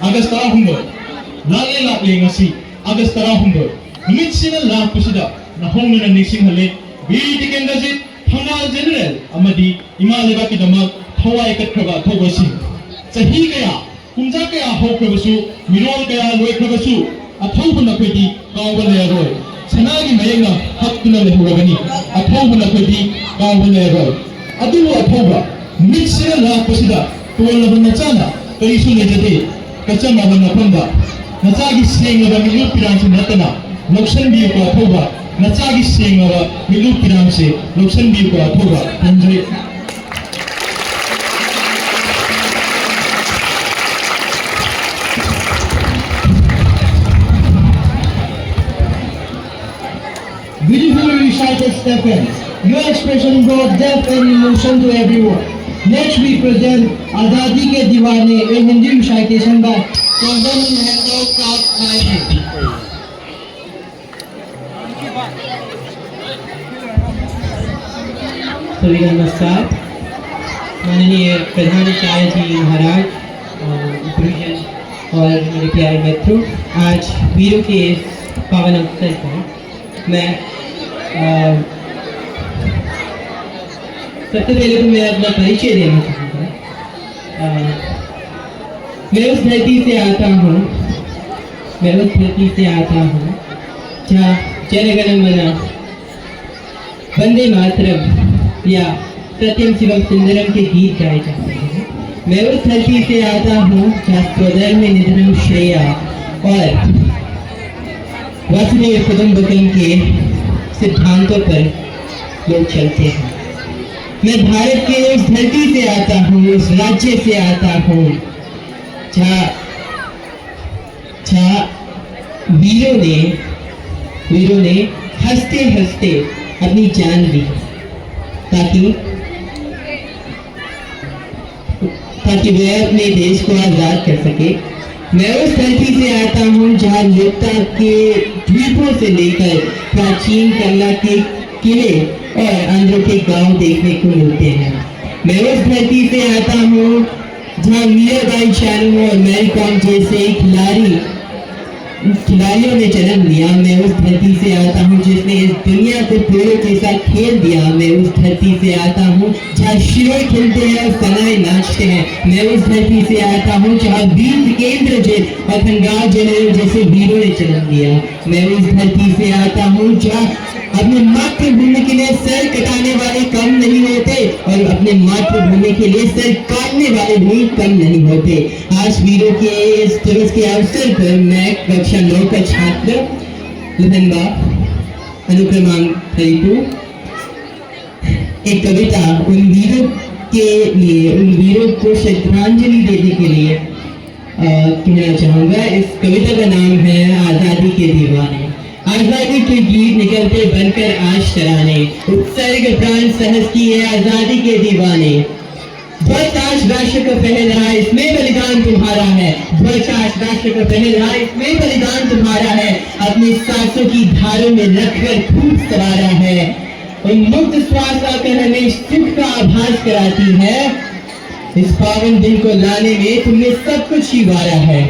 August 10 Lale Lakle ngasi August 10 Numitsina Lakpasida Nahong na Nising Biri Tikendazit Hangal General Amadi Imaleba Kidamak Hawaii Katrava Togasi Sahi Kaya Kumza Kaya Hokabasu Mirol Kaya Loekabasu Athobuna Pedi Kawale Roy Sanagi Mayanga Hakuna Lehuragani Athobuna Pedi Kawale Roy Adulu Athoba Numitsina Lakpasida Tuwala Banachana Karisu Lejade Kachama Banapamba Nachagi Senga Milu Piransi Natana Loksan Biu Ko Athoba Nachagi Senga Milu Piransi Loksan Biu Ko Athoba Andre Beautifully recited Stephen. Your expression brought depth and emotion to everyone. Next we present Azadi Ke Diwane, a Hindi recitation by Chandan Mehta Kaat Khaini. सभी का नमस्कार। माननीय प्रधानाचार्य जी महाराज और मेरे प्यारे मित्रों, आज वीरों के इस पावन अवसर पर मैं सबसे पहले तो मैं अपना परिचय देना चाहूँगा। मैं उस धरती से आता हूँ जहाँ जन गण मन वंदे मातरम या सत्यम शिवम सुंदरम के गीत गाए जाते हैं। मैं उस धरती से आता हूँ जहाँ स्वधर्म निधनम श्रेया और वसुधैव कुटुंबकम के सिद्धांतों पर लोग चलते हैं। मैं भारत के उस धरती से आता हूँ, उस राज्य से आता हूँ जहाँ वीरों ने हंसते हंसते अपनी जान दी ताकि वह अपने देश को आजाद कर सके। मैं उस धरती से आता हूँ जहाँ युक्ता के द्वीपों से लेकर प्राचीन कला के किले और अंदरों के गांव देखने को मिलते हैं। मैं उस धरती से आता हूँ जहाँ मीराबाई चानू और मैरी कॉम जैसे खिलाड़ियों ने जन्म लिया। मैं उस धरती से आता हूँ जिसने इस दुनिया को पेड़ों के साथ खेल दिया। मैं उस धरती से आता हूँ जहाँ शिरोई खेलते हैं और सनाए नाचते हैं। मैं उस धरती से आता हूँ जहाँ वीर टिकेंद्र जी और खंगाल जनरल जैसे वीरों ने जन्म लिया। मैं उस धरती से आता हूँ जहाँ अपने मातृभूमि के लिए सर कटाने वाले कम नहीं होते और अपने मातृभूमि के लिए सर काटने वाले भी कम नहीं होते। आज वीरों के इस दिवस के अवसर पर मैं कक्षा 9 का छात्र लुधनबा अनुक्रमांक 32 एक कविता उन वीरों को श्रद्धांजलि देने के लिए कहना चाहूँगा। इस कविता का नाम है आज़ादी के दीवाने। आजादी के गीत निकलते बनकर आज तराने, उत्सर्ग प्राण सहस की है आजादी के दीवाने। ध्वज आज राष्ट्र का पहरा, इसमें बलिदान तुम्हारा है। ध्वज आज राष्ट्र का पहरा, इसमें बलिदान तुम्हारा है। अपने सांसों की धारों में रखकर खूब सवारा है। और मुक्त श्वास आकर हमें सुख का आभास कराती है। इस पावन दिन को लाने में तुमने सब कुछ ही वारा है।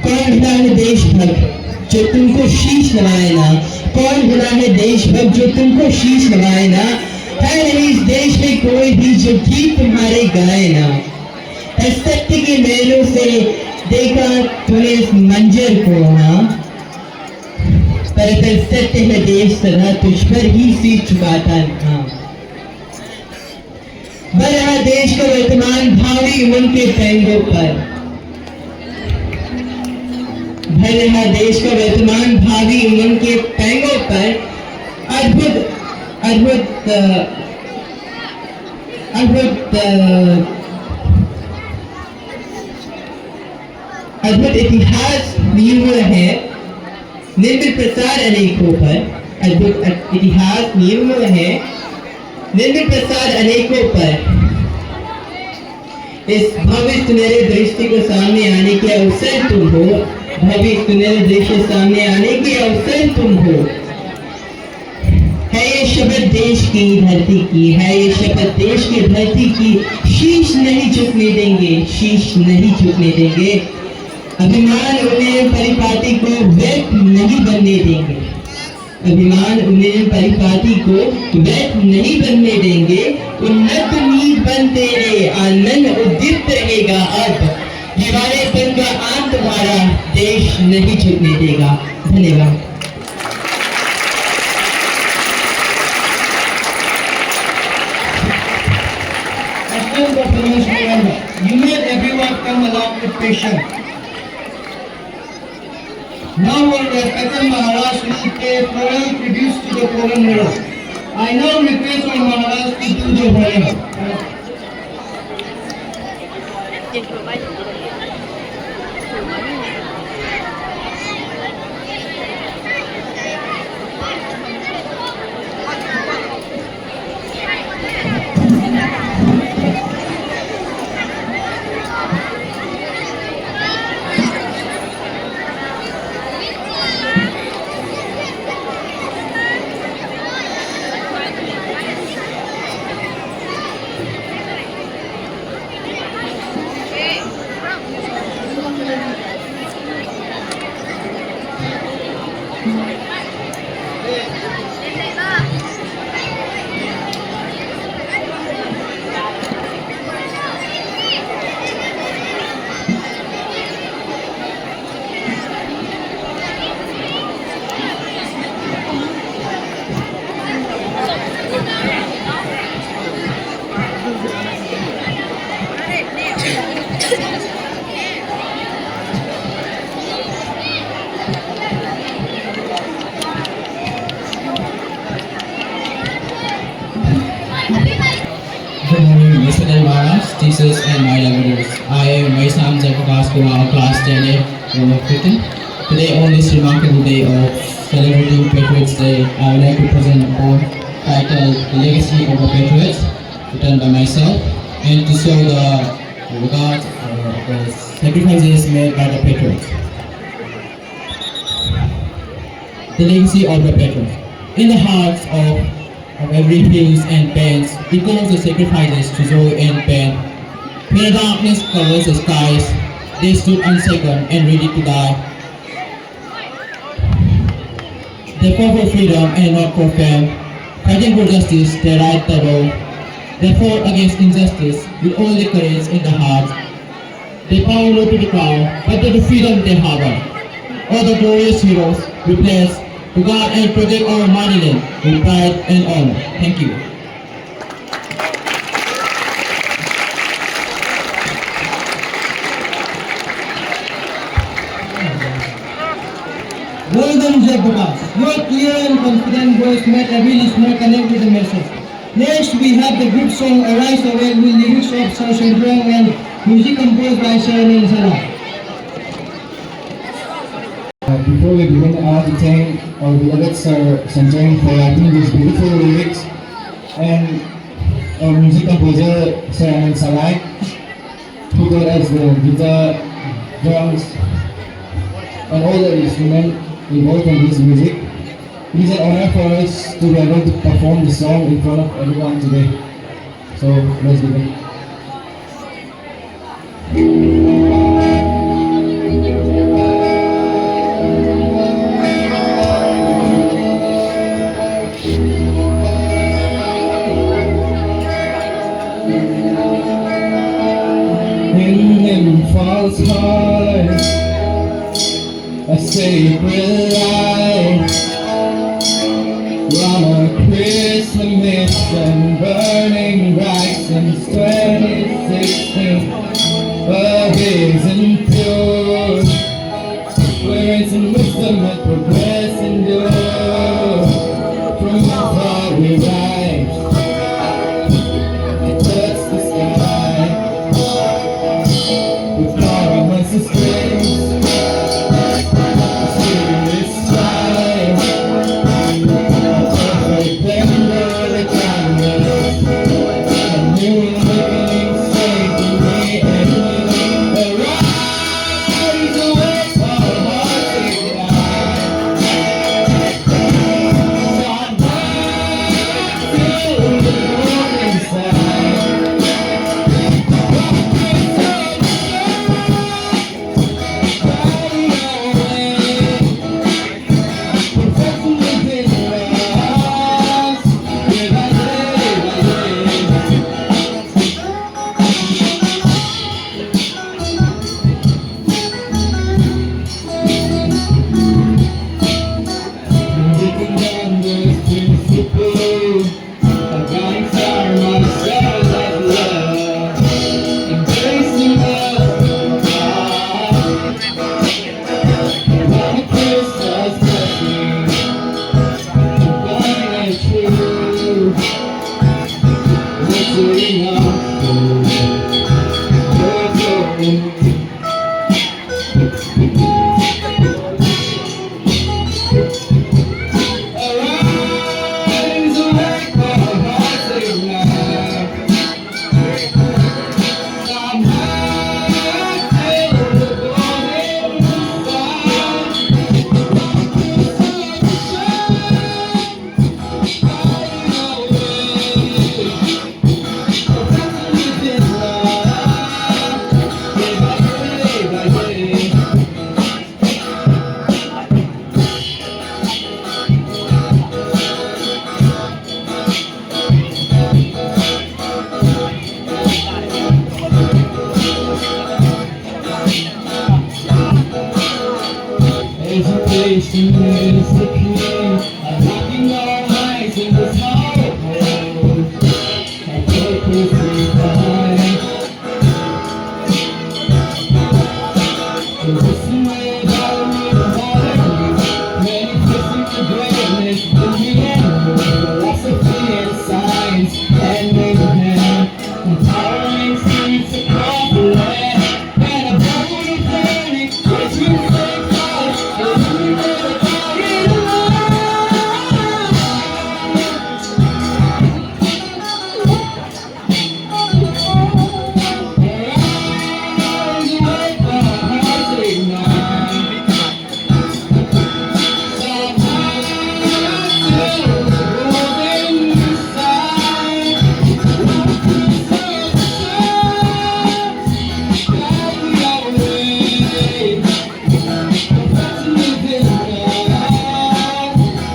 कौन भला है देशभक्त जो तुमको शीश नवाए ना। कौन भला है देशभक्त जो तुमको शीश नवाए ना। है नहीं इस देश में कोई भी जो गीत तुम्हारे गाए ना। है सत्य के मेलों से देखा तूने इस मंजर को ना। पर सत्य है देश सदा तुझ पर ही सिर झुकाता था। बड़ा देश का वर्तमान भावी उनके पैंगों पर। भर रहा देश का वर्तमान भावी उनके पैंगों पर। अद्भुत अद्भुत अद्भुत अद्भुत इतिहास निर्भर है निर्मित प्रसार अनेकों पर। अद्भुत इतिहास निर्भर है निर्मित प्रसार अनेकों पर। इस भव्य सुनहरे दृष्टि को सामने आने के अवसर तुम हो। भव्य सुनहरे दृश्य सामने आने के अवसर तुम हो। है ये शपथ देश की धरती की। है ये शपथ देश की धरती की। शीश नहीं झुकने देंगे, शीश नहीं झुकने देंगे। अभिमान उन्हें परिपाटी को व्यक्त नहीं बनने देंगे, अभिमान उन्हें परिपाटी को व्यक्त नहीं बनने देंगे। उन्नत नींद बन तेरे आनंद उद्दीप्त रहेगा अब, दीवारेपन का अंत तुम्हारा देश नहीं झुकने देगा। धन्यवाद। Excellent performance, Miranda. You made everyone come along with patience. Now our respected Maharaj will pay floral tributes to the fallen heroes. I now request our Maharaj to do the following. Good morning, Mr. Maharaj, teachers and my lecturers. I am Vaishnav Jayaprakash Kumar, class 10A, room of 15. Today on this remarkable day of celebrating Patriots Day, I would like to present a poem titled The Legacy of the Patriots, written by myself, and to show the regard the sacrifices made by the Patriots. The legacy of the Patriots. In the hearts of every hills and plains, echoes the sacrifices to joy and pain. When the darkness covers the skies, they stood unshaken and ready to die. They fought for freedom and not for fame. Fighting for justice, they right the road. They fought against injustice with all the courage in the heart. They power not to the crown, but to the freedom they harbor. All the glorious heroes we place to guard and protect our motherland with pride and honor. Thank you. Well done, Jayaprakash. Your clear and confident voice made every listener connect with the message. Next, we have the group song Arise Awake with lyrics of Sir Shendrong and music composed by Sir Anil Salah. Before we begin, I want to thank our beloved Sir Sanjay for writing these beautiful lyrics, and our music composer Sir Anand Salai, who taught us the guitar, drums, and all the instruments involved in this music. It is an honor for us to be able to perform this song in front of everyone today. So let's begin. Falls hard, a sacred light, run a Christmas and burning bright since 2016. Love isn't pure, where it's in wisdom and progress endure. From afar we rise, to touch the sky. With promises strings, a serious time, a perfect blender the canvas, a new awakening strength in me and arise. Education is the key. Unlocking our eyes in this hard world. And purpose is behind. So listen way down in the water. Manifesting for greatness. Believing in philosophy and science. And mayhem. Empowering streets across the land. And a bold and burning. Which you say fire. And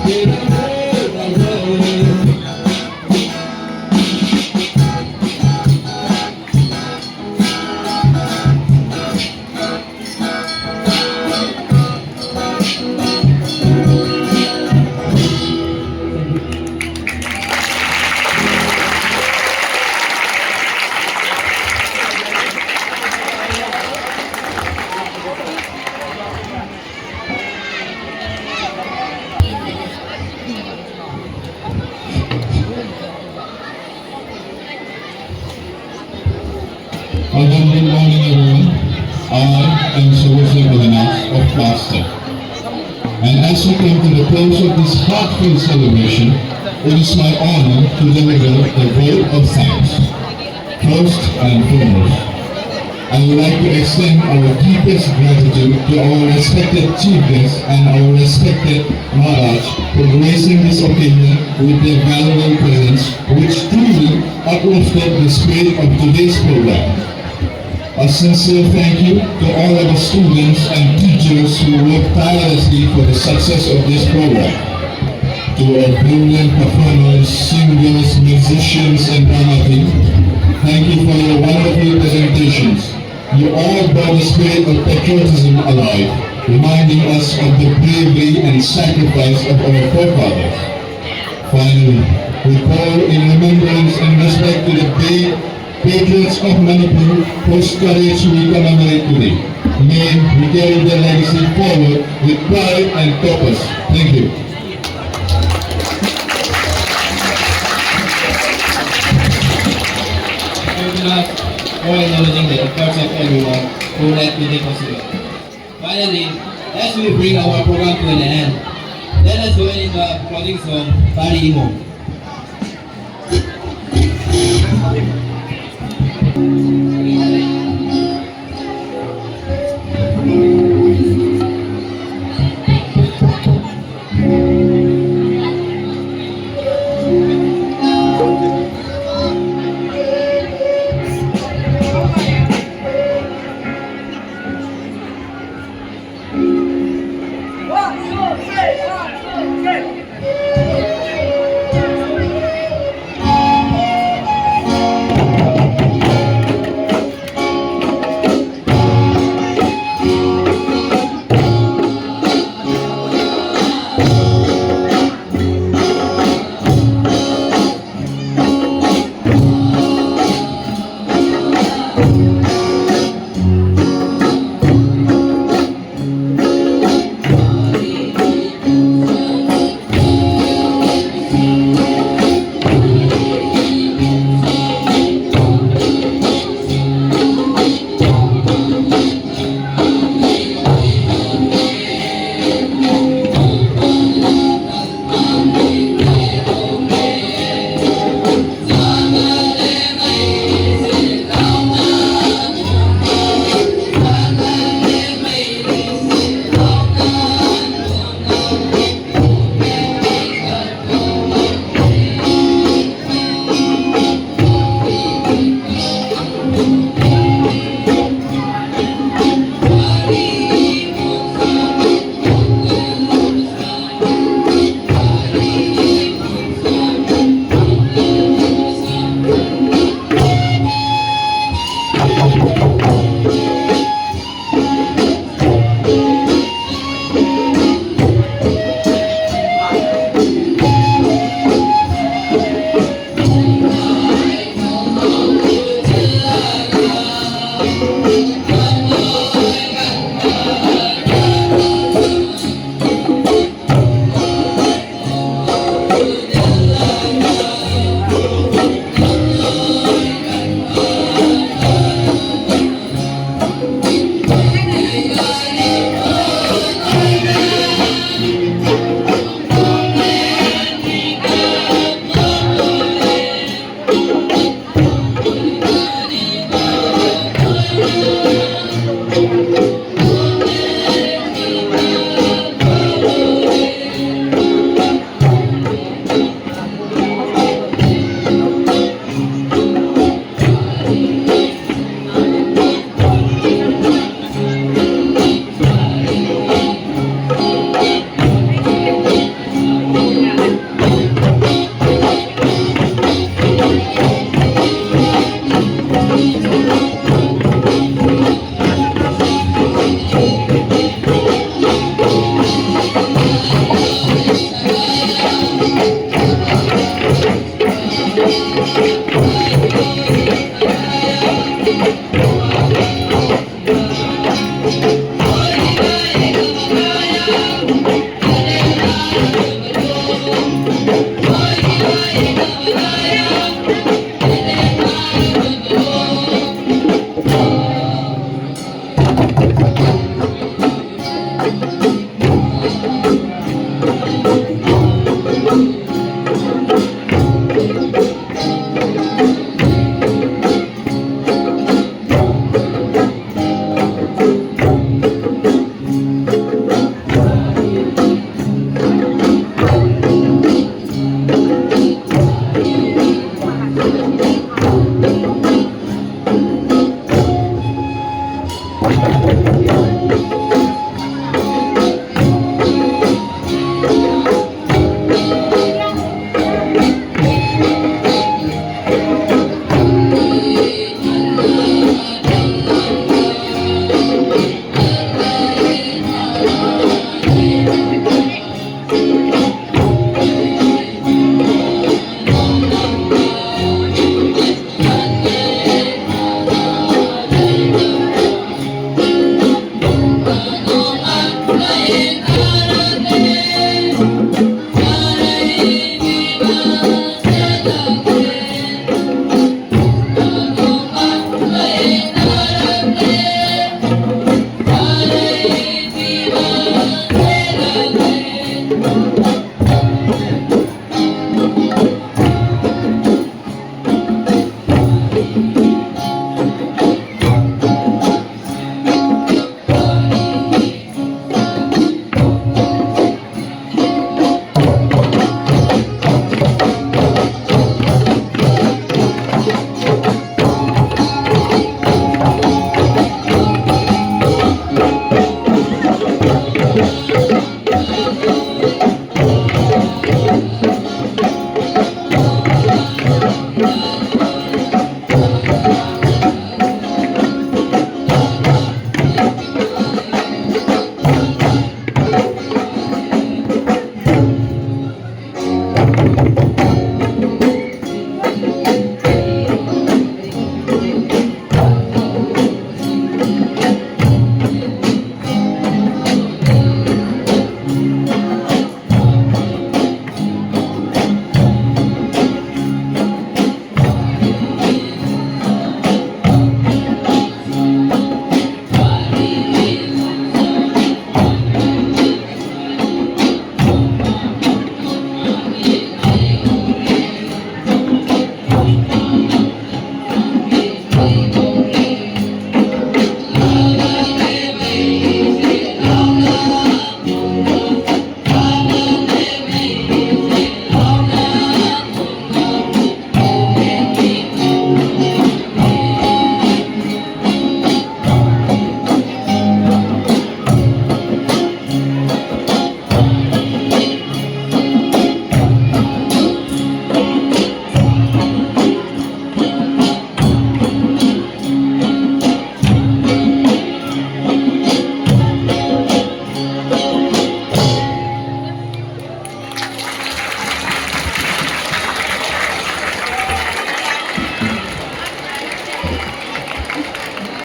we never got it alone. A good morning everyone. I am Sir Williams of Class 10. And as we come to the close of this heartfelt celebration, it is my honor to deliver the vote of thanks. First and foremost, I would like to extend our deepest gratitude to our respected chief guests and our respected Maharaj for gracing this occasion with their valuable presence, which truly uplifted the spirit of today's program. A sincere thank you to all of the students and teachers who worked tirelessly for the success of this program. To our brilliant performers, singers, musicians, and drama team, thank you for your wonderful presentations. You all brought the spirit of patriotism alive, reminding us of the bravery and sacrifice of our forefathers. Finally, we call in remembrance and respect to the brave patriots of Manipur whose courage we commemorate today. May we carry their legacy forward with pride and purpose. Thank you. For acknowledging the efforts of everyone who led to the possible. Finally, as we bring our program to an end, let us join in the closing song, Pari Imo.